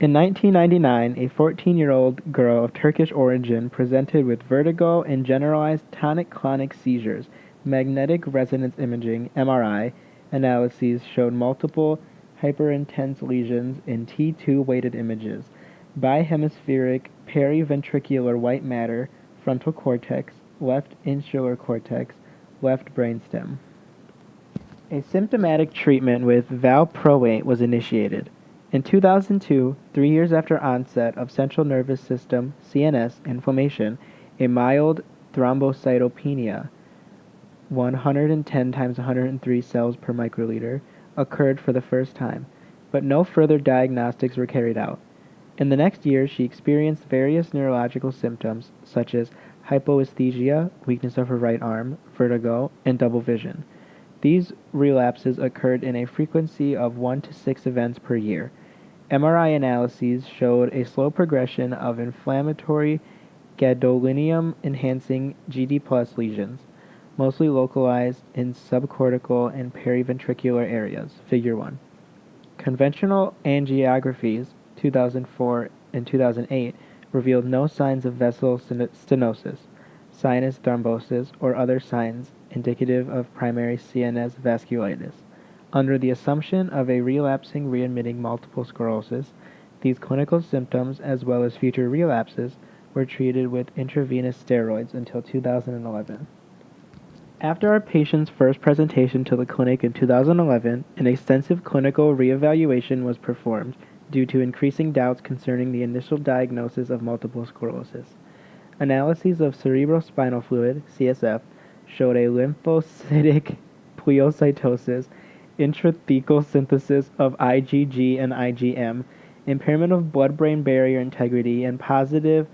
In 1999, a 14-year-old girl of Turkish origin presented with vertigo and generalized tonic-clonic seizures. Magnetic resonance imaging (MRI) analyses showed multiple hyperintense lesions in T2 weighted images, bihemispheric periventricular white matter, frontal cortex, left insular cortex, left brainstem. A symptomatic treatment with valproate was initiated. In 2002, 3 years after onset of central nervous system (CNS) inflammation, a mild thrombocytopenia (110 times 103 cells per microliter) occurred for the first time, but no further diagnostics were carried out. In the next year, she experienced various neurological symptoms such as hypoesthesia, weakness of her right arm, vertigo, and double vision. These relapses occurred in a frequency of 1 to 6 events per year. MRI analyses showed a slow progression of inflammatory gadolinium-enhancing GD+ lesions, mostly localized in subcortical and periventricular areas. Figure 1. Conventional angiographies, 2004 and 2008, revealed no signs of vessel stenosis, sinus thrombosis, or other signs indicative of primary CNS vasculitis. Under the assumption of a relapsing readmitting multiple sclerosis, these clinical symptoms, as well as future relapses, were treated with intravenous steroids until 2011. After our patient's first presentation to the clinic in 2011, an extensive clinical reevaluation was performed due to increasing doubts concerning the initial diagnosis of multiple sclerosis. Analyses of cerebrospinal fluid (CSF) showed a lymphocytic pleocytosis, intrathecal synthesis of IgG and IgM, impairment of blood-brain barrier integrity, and positive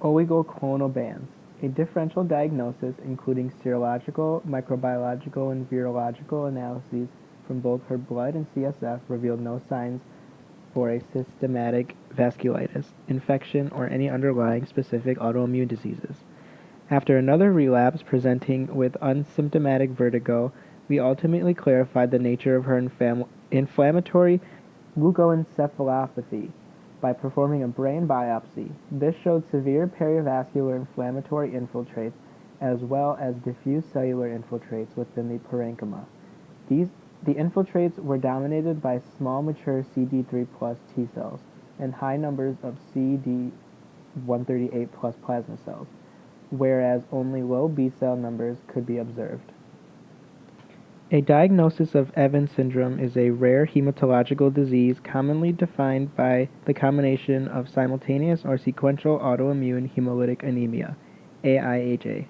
oligoclonal bands. A differential diagnosis, including serological, microbiological, and virological analyses from both her blood and CSF, revealed no signs for a systematic vasculitis, infection, or any underlying specific autoimmune diseases. After another relapse presenting with unsymptomatic vertigo, we ultimately clarified the nature of her inflammatory leukoencephalopathy by performing a brain biopsy. This showed severe perivascular inflammatory infiltrates as well as diffuse cellular infiltrates within the parenchyma. The infiltrates were dominated by small mature CD3 plus T cells and high numbers of CD138 plus plasma cells, whereas only low B cell numbers could be observed. A diagnosis of Evans syndrome is a rare hematological disease commonly defined by the combination of simultaneous or sequential autoimmune hemolytic anemia, AIHA,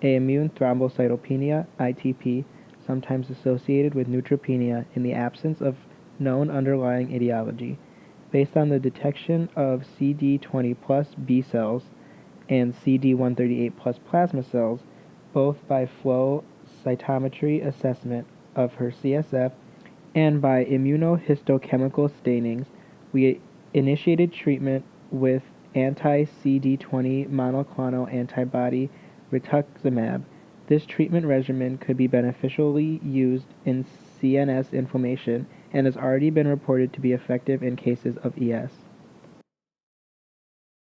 immune thrombocytopenia, ITP, sometimes associated with neutropenia in the absence of known underlying etiology, based on the detection of CD20 plus B cells and CD138 plus plasma cells, both by flow cytometry assessment of her CSF and by immunohistochemical stainings. We initiated treatment with anti-CD20 monoclonal antibody rituximab. This treatment regimen could be beneficially used in CNS inflammation and has already been reported to be effective in cases of ES.